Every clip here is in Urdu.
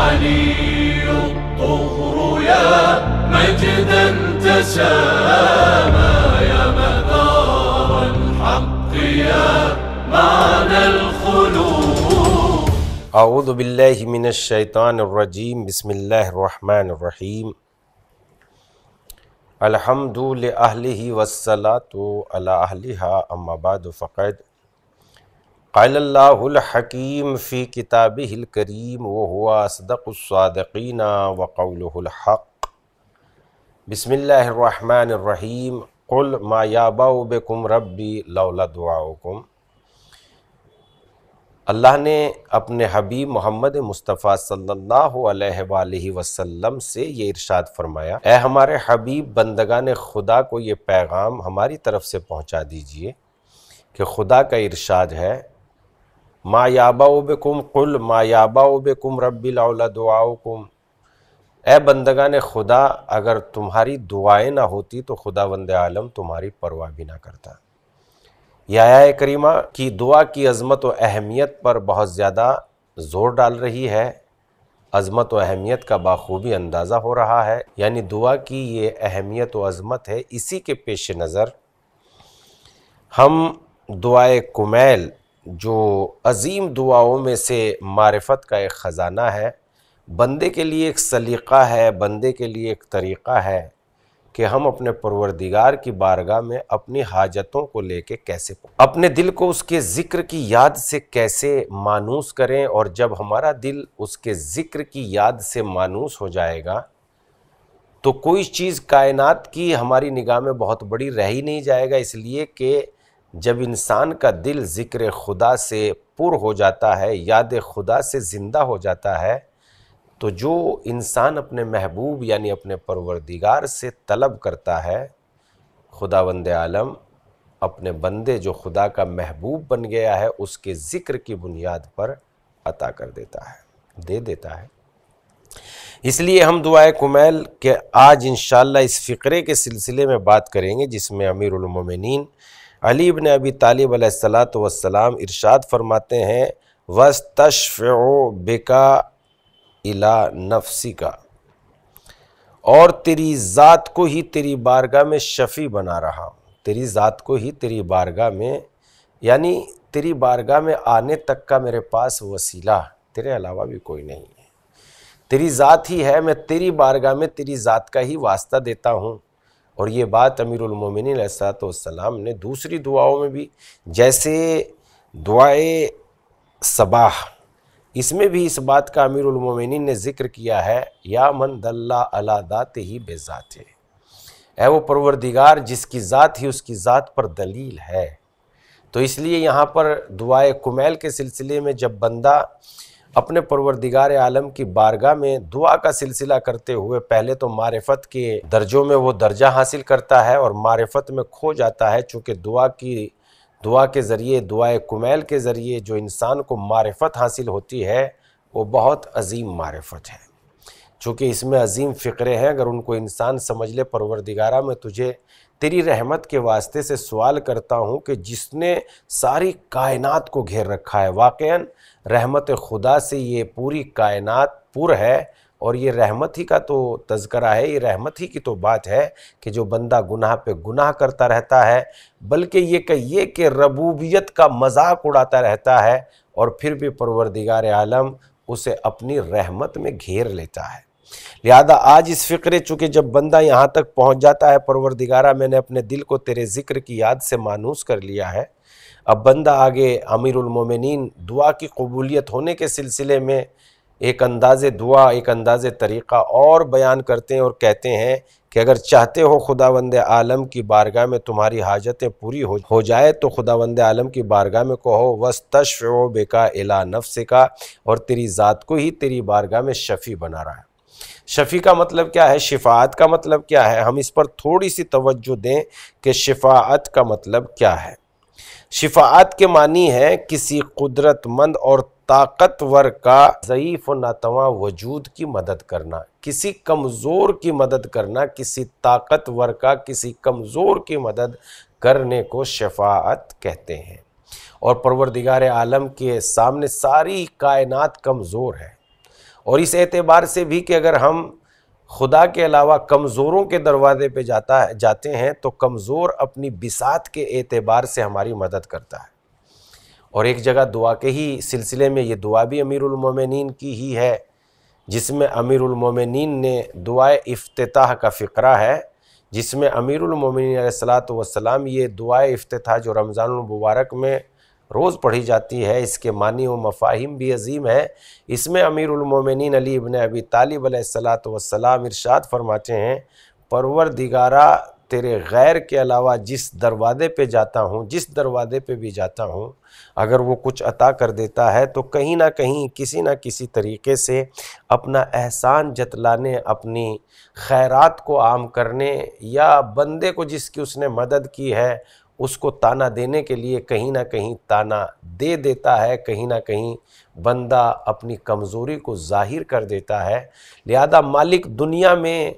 علي الطهر يا مجدا تسامى يا مدار الحق يا معنى الخلود. اعوذ باللہ من الشیطان الرجیم. بسم اللہ الرحمن الرحیم. الحمد لأہلہ والصلاة علی اہلہا اما بعد فقد قال اللہ الحکیم فی کتابہ الکریم وہو اصدق الصادقین وقولہ الحق. بسم اللہ الرحمن الرحیم. قل ما یعبأ بکم ربی لولا دعاؤکم. اللہ نے اپنے حبیب محمد مصطفیٰ صلی اللہ علیہ وآلہ وسلم سے یہ ارشاد فرمایا، اے ہمارے حبیب، بندگان خدا کو یہ پیغام ہماری طرف سے پہنچا دیجئے کہ خدا کا ارشاد ہے، ما یعبأ بکم، قل ما یعبأ بکم ربی لولا دعاؤکم. اے بندگان خدا، اگر تمہاری دعائیں نہ ہوتی تو خداوند عالم تمہاری پرواہ بھی نہ کرتا. یہ آیہ کریمہ کی دعا کی عظمت و اہمیت پر بہت زیادہ زور ڈال رہی ہے. عظمت و اہمیت کا بخوبی اندازہ ہو رہا ہے، یعنی دعا کی یہ اہمیت و عظمت ہے. اسی کے پیش نظر ہم دعائے کمیل، جو عظیم دعاؤں میں سے معرفت کا ایک خزانہ ہے، بندے کے لیے ایک سلیقہ ہے، بندے کے لیے ایک طریقہ ہے کہ ہم اپنے پروردگار کی بارگاہ میں اپنی حاجتوں کو لے کے کیسے اپنے دل کو اس کے ذکر کی یاد سے کیسے مانوس کریں. اور جب ہمارا دل اس کے ذکر کی یاد سے مانوس ہو جائے گا تو کوئی چیز کائنات کی ہماری نگاہ میں بہت بڑی رہ ہی نہیں جائے گا. اس لیے کہ جب انسان کا دل ذکر خدا سے پر ہو جاتا ہے، یاد خدا سے زندہ ہو جاتا ہے، تو جو انسان اپنے محبوب یعنی اپنے پروردگار سے طلب کرتا ہے، خداوند عالم اپنے بندے جو خدا کا محبوب بن گیا ہے اس کے ذکر کی بنیاد پر عطا کر دیتا ہے، دے دیتا ہے. اس لیے ہم دعائے کمیل کے آج انشاءاللہ اس فقرے کے سلسلے میں بات کریں گے، جس میں امیر المومنین علی بن ابی طالب علیہ السلام ارشاد فرماتے ہیں، وَاسْتَشْفِعُ بِكَ اِلَى نَفْسِكَ، اور تیری ذات کو ہی تیری بارگاہ میں شفیع بنا رہا ہوں. تیری ذات کو ہی تیری بارگاہ میں، یعنی تیری بارگاہ میں آنے تک کا میرے پاس وسیلہ تیرے علاوہ بھی کوئی نہیں ہے. تیری ذات ہی ہے، میں تیری بارگاہ میں تیری ذات کا ہی واسطہ دیتا ہوں. اور یہ بات امیر المومنین علیہ السلام نے دوسری دعاؤں میں بھی، جیسے دعائے صباح، اس میں بھی اس بات کا امیر المومنین نے ذکر کیا ہے، یا من دل علی ذاتہ بذاتہ، اے وہ پروردگار جس کی ذات ہی اس کی ذات پر دلیل ہے. تو اس لیے یہاں پر دعائے کمیل کے سلسلے میں جب بندہ اپنے پروردگار عالم کی بارگاہ میں دعا کا سلسلہ کرتے ہوئے پہلے تو معرفت کے درجوں میں وہ درجہ حاصل کرتا ہے اور معرفت میں کھو جاتا ہے، چونکہ دعا کے ذریعے، دعائے کمیل کے ذریعے جو انسان کو معرفت حاصل ہوتی ہے وہ بہت عظیم معرفت ہے. چونکہ اس میں عظیم فقرے ہیں، اگر ان کو انسان سمجھ لے، پروردگارہ میں تجھے تیری رحمت کے واسطے سے سوال کرتا ہوں کہ جس نے ساری کائنات کو گھیر رکھا ہے، واقعاً رحمت خدا سے یہ پوری کائنات پر ہے، اور یہ رحمت ہی کا تو تذکرہ ہے، یہ رحمت ہی کی تو بات ہے کہ جو بندہ گناہ پہ گناہ کرتا رہتا ہے، بلکہ یہ کہیے کہ ربوبیت کا مذاق اڑاتا رہتا ہے، اور پھر بھی پروردگار عالم اسے اپنی رحمت میں گھیر لیتا ہے. لہذا آج اس فقرے، چونکہ جب بندہ یہاں تک پہنچ جاتا ہے، پروردگارہ میں نے اپنے دل کو تیرے ذکر کی یاد سے مانوس کر لیا ہے، اب بندہ آگے امیر المومنین دعا کی قبولیت ہونے کے سلسلے میں ایک انداز دعا، ایک انداز طریقہ اور بیان کرتے ہیں اور کہتے ہیں کہ اگر چاہتے ہو خداوند عالم کی بارگاہ میں تمہاری حاجتیں پوری ہو جائے تو خداوند عالم کی بارگاہ میں کہو، وَاسْتَشْفِعُ بِكَ إِلَى نَفْسِكَ، اور تیری ذات کو ہی تیری بارگاہ میں شفیع بنا رہا ہے. شفیع کا مطلب کیا ہے؟ شفاعت کا مطلب کیا ہے؟ ہم اس پر تھوڑی سی توجہ دیں کہ شفاعت کا مطلب کیا ہے. شفاعت کے معنی ہے کسی قدرت مند اور طاقتور کا ضعیف و ناتواں وجود کی مدد کرنا، کسی کمزور کی مدد کرنا، کسی طاقتور کا کسی کمزور کی مدد کرنے کو شفاعت کہتے ہیں. اور پروردگار عالم کے سامنے ساری کائنات کمزور ہے، اور اس اعتبار سے بھی کہ اگر ہم خدا کے علاوہ کمزوروں کے دروازے پہ جاتے ہیں تو کمزور اپنی بساط کے اعتبار سے ہماری مدد کرتا ہے۔ اور ایک جگہ دعا کے ہی سلسلے میں یہ دعا بھی امیر المومنین کی ہی ہے، جس میں امیر المومنین نے دعائے افتتاح کا فقرہ ہے، جس میں امیر المومنین علیہ الصلاۃ والسلام یہ دعائے افتتاح جو رمضان المبارک میں روز پڑھی جاتی ہے، اس کے معنی و مفاہیم بھی عظیم ہے۔ اس میں امیر المومنین علی ابن ابی طالب علیہ الصلاۃ والسلام ارشاد فرماتے ہیں، پروردگارا تیرے غیر کے علاوہ جس دروازے پہ جاتا ہوں، جس دروازے پہ بھی جاتا ہوں، اگر وہ کچھ عطا کر دیتا ہے تو کہیں نہ کہیں کسی نہ کسی طریقے سے اپنا احسان جتلانے، اپنی خیرات کو عام کرنے، یا بندے کو جس کی اس نے مدد کی ہے اس کو تانا دینے کے لیے کہیں نہ کہیں تانا دے دیتا ہے، کہیں نہ کہیں بندہ اپنی کمزوری کو ظاہر کر دیتا ہے۔ لہذا مالک دنیا میں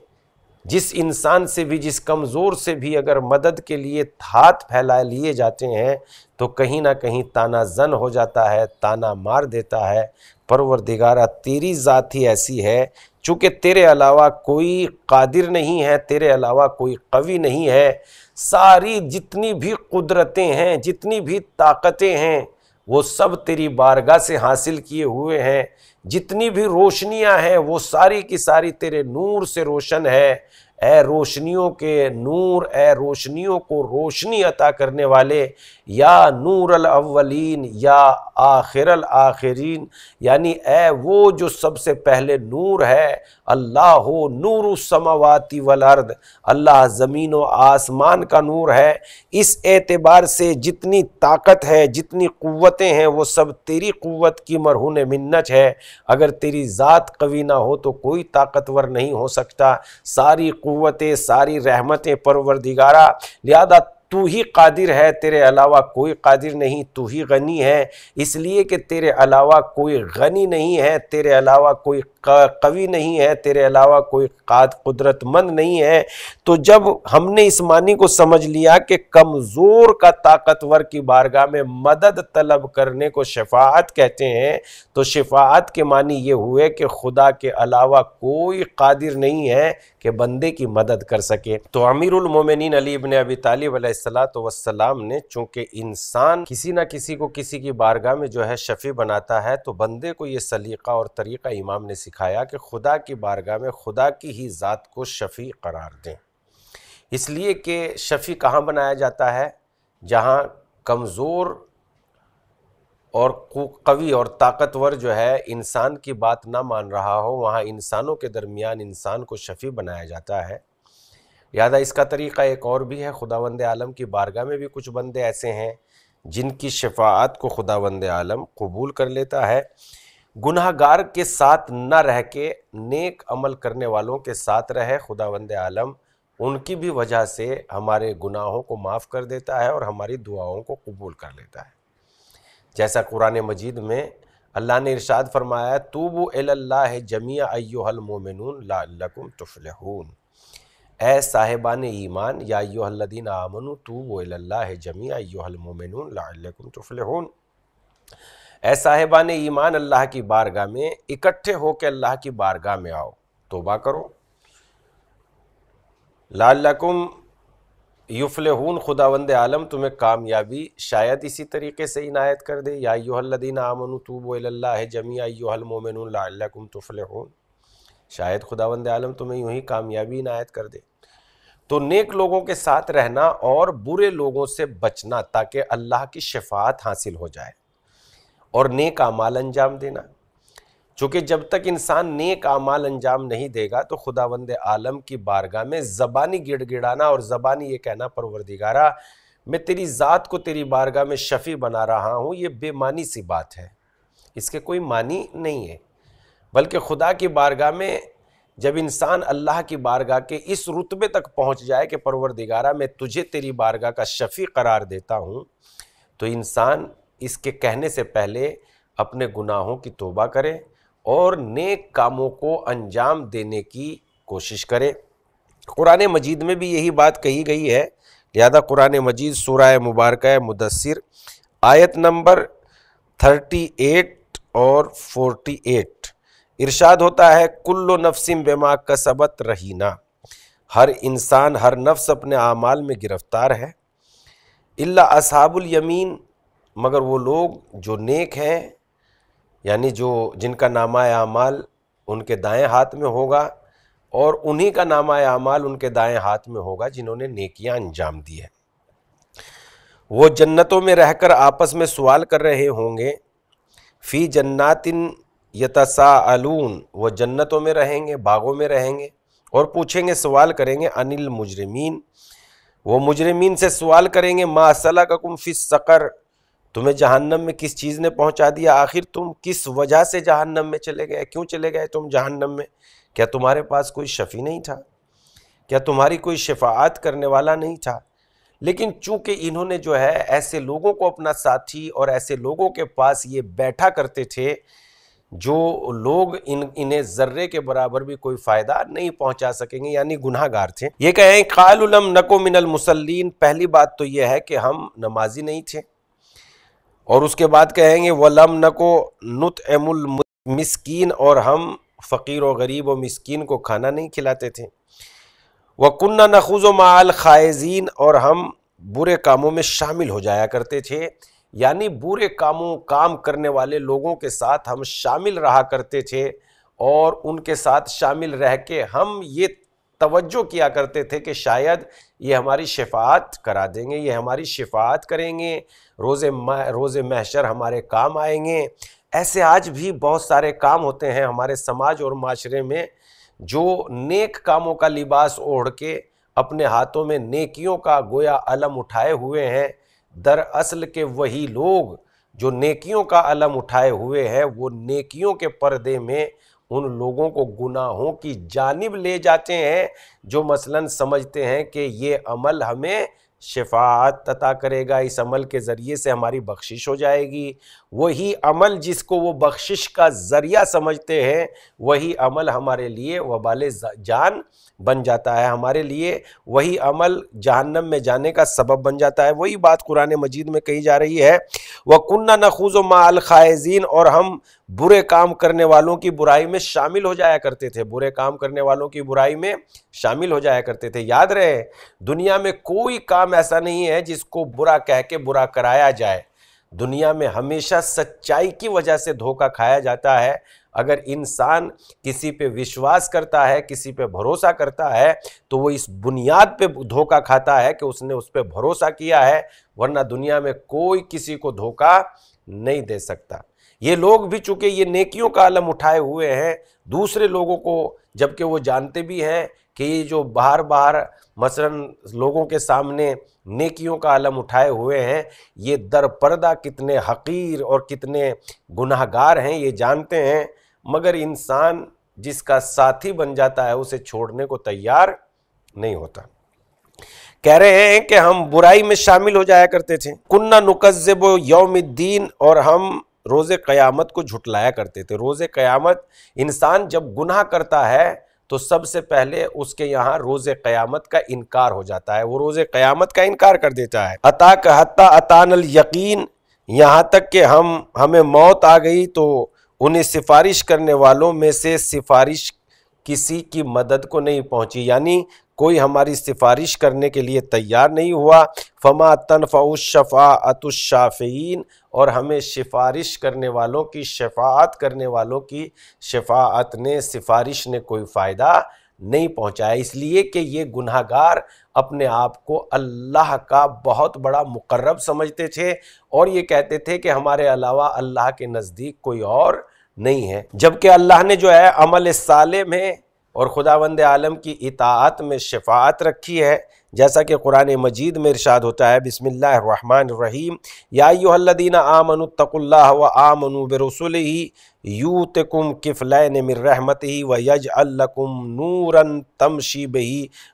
جس انسان سے بھی، جس کمزور سے بھی اگر مدد کے لیے ہاتھ پھیلا لیے جاتے ہیں تو کہیں نہ کہیں تانا زن ہو جاتا ہے، تانا مار دیتا ہے۔ پروردگارہ تیری ذات ہی ایسی ہے، چونکہ تیرے علاوہ کوئی قادر نہیں ہے، تیرے علاوہ کوئی قوی نہیں ہے، ساری جتنی بھی قدرتیں ہیں، جتنی بھی طاقتیں ہیں، وہ سب تیری بارگاہ سے حاصل کیے ہوئے ہیں، جتنی بھی روشنیاں ہیں وہ ساری کی ساری تیرے نور سے روشن ہے۔ اے روشنیوں کے نور، اے روشنیوں کو روشنی عطا کرنے والے، یا نور الاولین یا آخر الآخرین، یعنی اے وہ جو سب سے پہلے نور ہے، اللہ نور السماوات والارض، اللہ زمین و آسمان کا نور ہے۔ اس اعتبار سے جتنی طاقت ہے، جتنی قوتیں ہیں، وہ سب تیری قوت کی مرہون منت ہے۔ اگر تیری ذات قوی نہ ہو تو کوئی طاقتور نہیں ہو سکتا۔ ساری قوتیں، ساری رحمتیں پروردگارہ، لہذا تو ہی قادر ہے، تیرے علاوہ کوئی قادر نہیں، تو ہی غنی ہے، اس لیے کہ تیرے علاوہ کوئی غنی نہیں ہے، تیرے علاوہ کوئی قوی نہیں ہے، تیرے علاوہ کوئی قدرت مند نہیں ہے۔ تو جب ہم نے اس معنی کو سمجھ لیا کہ کمزور کا طاقتور کی بارگاہ میں مدد طلب کرنے کو شفاعت کہتے ہیں، تو شفاعت کے معنی یہ ہوئے کہ خدا کے علاوہ کوئی قادر نہیں ہے کہ بندے کی مدد کر سکے۔ تو امیر المومنین علی ابن ابی طالب علیہ السلام نے چونکہ انسان کسی نہ کسی کو کسی کی بارگاہ میں جو ہے شفیع بناتا ہے، تو بندے کو یہ سلیقہ اور طریقہ امام نے سکھایا کہ خدا کی بارگاہ میں خدا کی ہی ذات کو شفیع قرار دیں۔ اس لیے کہ شفیع کہاں بنایا جاتا ہے؟ جہاں کمزور اور قوی اور طاقتور جو ہے انسان کی بات نہ مان رہا ہو، وہاں انسانوں کے درمیان انسان کو شفیع بنایا جاتا ہے۔ لہذا اس کا طریقہ ایک اور بھی ہے، خداوند عالم کی بارگاہ میں بھی کچھ بندے ایسے ہیں جن کی شفاعت کو خداوند عالم قبول کر لیتا ہے۔ گناہ گار کے ساتھ نہ رہ کے نیک عمل کرنے والوں کے ساتھ رہے خداوند عالم، ان کی بھی وجہ سے ہمارے گناہوں کو معاف کر دیتا ہے اور ہماری دعاؤں کو قبول کر لیتا ہے۔ جیسا قرآن مجید میں اللہ نے ارشاد فرمایا، توبوا الی اللہ جمیعا ایھا المؤمنون لعلکم تفلحون، اے صاحبان ایمان، یا ایھا الذین آمنوا توبوا الی اللہ جمیعا ایھا المؤمنون لعلکم تفلحون، اے صاحبان ایمان اللہ کی بارگاہ میں اکٹھے ہو کے اللہ کی بارگاہ میں آؤ، توبہ کرو، لعلکم یفلحون، خداوند عالم تمہیں کامیابی شاید اسی طریقے سے عنایت کر دے، یا ایھا الذین آمنوا توبوا الی اللہ جمیعا ایھا المؤمنون لعلکم تفلحون، شاید خداوند عالم تمہیں یوں ہی کامیابی عنایت کر دے۔ تو نیک لوگوں کے ساتھ رہنا اور برے لوگوں سے بچنا تاکہ اللہ کی شفاعت حاصل ہو جائے، اور نیک اعمال انجام دینا، چونکہ جب تک انسان نیک اعمال انجام نہیں دے گا تو خداوند عالم کی بارگاہ میں زبانی گڑ گڑانا اور زبانی یہ کہنا پروردگارہ میں تیری ذات کو تیری بارگاہ میں شفیع بنا رہا ہوں، یہ بے معنی سی بات ہے، اس کے کوئی معنی نہیں ہے۔ بلکہ خدا کی بارگاہ میں جب انسان اللہ کی بارگاہ کے اس رتبے تک پہنچ جائے کہ پروردگارہ میں تجھے تیری بارگاہ کا شفیع قرار دیتا ہوں، تو انسان اس کے کہنے سے پہلے اپنے گناہوں کی توبہ کرے اور نیک کاموں کو انجام دینے کی کوشش کرے۔ قرآن مجید میں بھی یہی بات کہی گئی ہے، لہذا قرآن مجید سورہ مبارکہ مدثر آیت نمبر 38 اور 48، ارشاد ہوتا ہے کل نفس بما کسبت رہینہ، ہر انسان، ہر نفس اپنے اعمال میں گرفتار ہے، الا اصحاب الیمین، مگر وہ لوگ جو نیک ہیں، یعنی جن کا نامہ اعمال ان کے دائیں ہاتھ میں ہوگا، اور انہی کا نامہ اعمال ان کے دائیں ہاتھ میں ہوگا جنہوں نے نیکیاں انجام دی ہیں۔ وہ جنتوں میں رہ کر آپس میں سوال کر رہے ہوں گے، فی جنات یتساءلون، وہ جنتوں میں رہیں گے، باغوں میں رہیں گے، اور پوچھیں گے، سوال کریں گے، عن المجرمین، وہ مجرمین سے سوال کریں گے، ما سلککم فی السقر، تمہیں جہنم میں کس چیز نے پہنچا دیا، آخر تم کس وجہ سے جہنم میں چلے گئے، کیوں چلے گئے تم جہنم میں؟ کیا تمہارے پاس کوئی شفیع نہیں تھا؟ کیا تمہاری کوئی شفاعت کرنے والا نہیں تھا؟ لیکن چونکہ انہوں نے جو ہے ایسے لوگوں کو اپنا ساتھی اور ایسے لوگوں کے پاس یہ بیٹھا کرتے تھے جو لوگ انہیں ذرے کے برابر بھی کوئی فائدہ نہیں پہنچا سکیں گے، یعنی گناہ گار تھے، یہ کہیں قالوا لم نک من المصلین، پہلی بات تو یہ ہے کہ ہم نمازی نہیں تھے، اور اس کے بعد کہیں گے وَلَمْ نَكُ نُطْعِمُ الْمِسْكِينَ، اور ہم فقیر و غریب و مسکین کو کھانا نہیں کھلاتے تھے، وَكُنَّا نَخُوضُ مَعَ الْخَائِضِينَ، اور ہم برے کاموں میں شامل ہو جایا کرتے تھے، یعنی برے کام کرنے والے لوگوں کے ساتھ ہم شامل رہا کرتے تھے، اور ان کے ساتھ شامل رہ کے ہم یہ توجہ کیا کرتے تھے کہ شاید یہ ہماری شفاعت کرا دیں گے، یہ ہماری شفاعت کریں گے، روز محشر ہمارے کام آئیں گے۔ ایسے آج بھی بہت سارے کام ہوتے ہیں ہمارے سماج اور معاشرے میں جو نیک کاموں کا لباس اوڑھ کے اپنے ہاتھوں میں نیکیوں کا گویا علم اٹھائے ہوئے ہیں، دراصل کہ وہی لوگ جو نیکیوں کا علم اٹھائے ہوئے ہیں وہ نیکیوں کے پردے میں ان لوگوں کو گناہوں کی جانب لے جاتے ہیں جو مثلاً سمجھتے ہیں کہ یہ عمل ہمیں شفاعت عطا کرے گا، اس عمل کے ذریعے سے ہماری بخشش ہو جائے گی۔ وہی عمل جس کو وہ بخشش کا ذریعہ سمجھتے ہیں وہی عمل ہمارے لیے وبال جان بن جاتا ہے، ہمارے لیے وہی عمل جہنم میں جانے کا سبب بن جاتا ہے۔ وہی بات قرآن مجید میں کہی جا رہی ہے وَكُنَّا نَخُوضُ مَعَ الْخَائِضِينَ، اور ہم برے کام کرنے والوں کی برائی میں شامل ہو جایا کرتے تھے، برے کام کرنے والوں کی برائی میں شامل ہو جایا کرتے تھے۔ یاد رہے دنیا میں کوئی کام ایسا نہیں ہے جس کو برا کہہ کے برا کرایا جائے، دنیا میں ہمیشہ سچائی کی وجہ سے دھوکہ کھایا جاتا ہے۔ اگر انسان کسی پہ وشواس کرتا ہے، کسی پہ بھروسہ کرتا ہے تو وہ اس بنیاد پہ دھوکہ کھاتا ہے کہ اس نے اس پہ بھروسہ کیا ہے، ورنہ دنیا میں کوئی کسی کو دھوکہ نہیں دے سکتا۔ یہ لوگ بھی چونکہ یہ نیکیوں کا علم اٹھائے ہوئے ہیں، دوسرے لوگوں کو جبکہ وہ جانتے بھی ہیں کہ یہ جو باہر مثلاً لوگوں کے سامنے نیکیوں کا علم اٹھائے ہوئے ہیں یہ در پردہ کتنے حقیر اور کتنے گناہ گار ہیں یہ جانتے ہیں، مگر انسان جس کا ساتھی بن جاتا ہے اسے چھوڑنے کو تیار نہیں ہوتا۔ کہہ رہے ہیں کہ ہم برائی میں شامل ہو جایا کرتے تھے، کنّا نکذب یوم الدین، اور ہم روز قیامت کو جھٹلایا کرتے تھے۔ روز قیامت انسان جب گناہ کرتا ہے تو سب سے پہلے اس کے یہاں روز قیامت کا انکار ہو جاتا ہے، وہ روز قیامت کا انکار کر دیتا ہے۔ اتاک حتی اتانا الیقین، یہاں تک کہ ہمیں موت آ گئی تو انہیں سفارش کرنے والوں میں سے سفارش کسی کی مدد کو نہیں پہنچی، یعنی کوئی ہماری سفارش کرنے کے لیے تیار نہیں ہوا۔ فما تنفع الشفاعۃ الشافعین، اور ہمیں سفارش کرنے والوں کی شفاعت کرنے والوں کی شفاعت نے سفارش نے کوئی فائدہ نہیں پہنچایا، اس لیے کہ یہ گناہ گار اپنے آپ کو اللہ کا بہت بڑا مقرب سمجھتے تھے اور یہ کہتے تھے کہ ہمارے علاوہ اللہ کے نزدیک کوئی اور نہیں ہے، جبکہ اللہ نے جو ہے عمل صالح میں اور خداوند عالم کی اطاعت میں شفاعت رکھی ہے، جیسا کہ قرآن مجید میں ارشاد ہوتا ہے بسم اللہ الرحمن الرحیم یا ایھا الذین آمنوا اتقوا اللہ وآمنوا برسلہ یؤتکم کفلین من رحمتہ ویجعل لکم نورا تمشی بہ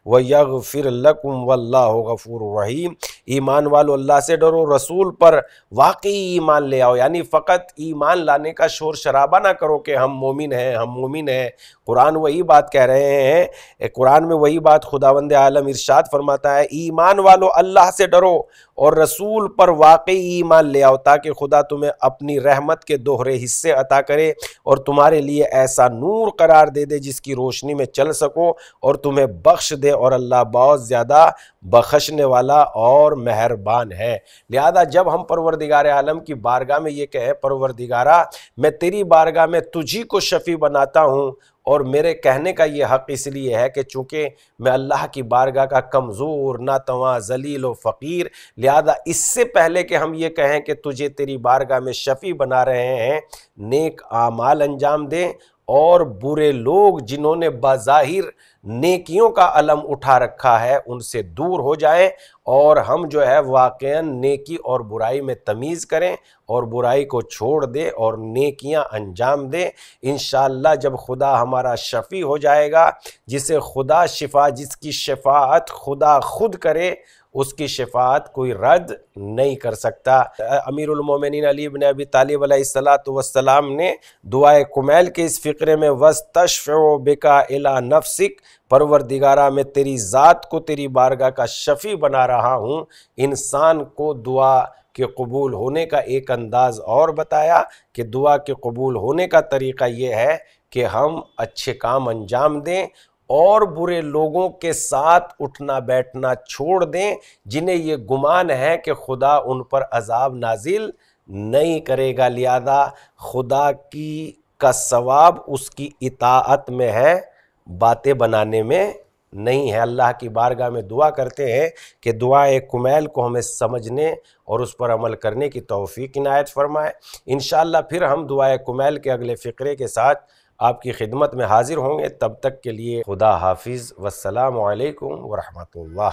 ویغفر لکم واللہ غفور رحیم۔ ایمان والو اللہ سے ڈرو، رسول پر واقعی ایمان لے آؤ، یعنی فقط ایمان لانے کا شور شرابہ نہ کرو کہ ہم مومن ہیں ہم مومن ہیں۔ قرآن وہی بات کہہ رہے ہیں، قرآن میں وہی بات خداوند عالم ارشاد فرما فرماتا ہے ایمان والو اللہ سے ڈرو اور رسول پر واقعی ایمان لے آؤ تاکہ خدا تمہیں اپنی رحمت کے دوہرے حصے عطا کرے اور تمہارے لیے ایسا نور قرار دے دے جس کی روشنی میں چل سکو اور تمہیں بخش دے، اور اللہ بہت زیادہ بخشنے والا اور مہربان ہے۔ لہذا جب ہم پروردگار عالم کی بارگاہ میں یہ کہیں پروردگارہ میں تیری بارگاہ میں تجھی کو شفیع بناتا ہوں، اور میرے کہنے کا یہ حق اس لیے ہے کہ چونکہ میں اللہ کی بارگاہ کا کمزور، ناتواں، ذلیل و فقیر، لہذا اس سے پہلے کہ ہم یہ کہیں کہ تجھے تیری بارگاہ میں شفیع بنا رہے ہیں، نیک اعمال انجام دیں اور برے لوگ جنہوں نے بظاہر نیکیوں کا علم اٹھا رکھا ہے ان سے دور ہو جائیں، اور ہم جو ہے واقعاً نیکی اور برائی میں تمیز کریں اور برائی کو چھوڑ دیں اور نیکیاں انجام دیں۔ انشاءاللہ جب خدا ہمارا شفیع ہو جائے گا، جس کی شفاعت خدا خود کرے، اس کی شفاعت کوئی رد نہیں کر سکتا۔ امیر المومنین علی بن ابی طالب علیہ السلام نے دعائے کمیل کے اس فقرے میں وَاسْتَشْفِعُ بِكَ إِلَىٰ نَفْسِكَ، پروردگارہ میں تیری ذات کو تیری بارگاہ کا شفیع بنا رہا ہوں، انسان کو دعا کے قبول ہونے کا ایک انداز اور بتایا کہ دعا کے قبول ہونے کا طریقہ یہ ہے کہ ہم اچھے کام انجام دیں اور برے لوگوں کے ساتھ اٹھنا بیٹھنا چھوڑ دیں جنہیں یہ گمان ہے کہ خدا ان پر عذاب نازل نہیں کرے گا۔ لہذا خدا کا ثواب اس کی اطاعت میں ہے، باتیں بنانے میں نہیں ہے۔ اللہ کی بارگاہ میں دعا کرتے ہیں کہ دعائے کمیل کو ہمیں سمجھنے اور اس پر عمل کرنے کی توفیق عنایت فرمائے۔ انشاءاللہ پھر ہم دعائے کمیل کے اگلے فقرے کے ساتھ آپ کی خدمت میں حاضر ہوں گے۔ تب تک کے لیے خدا حافظ، والسلام علیکم ورحمۃ اللہ۔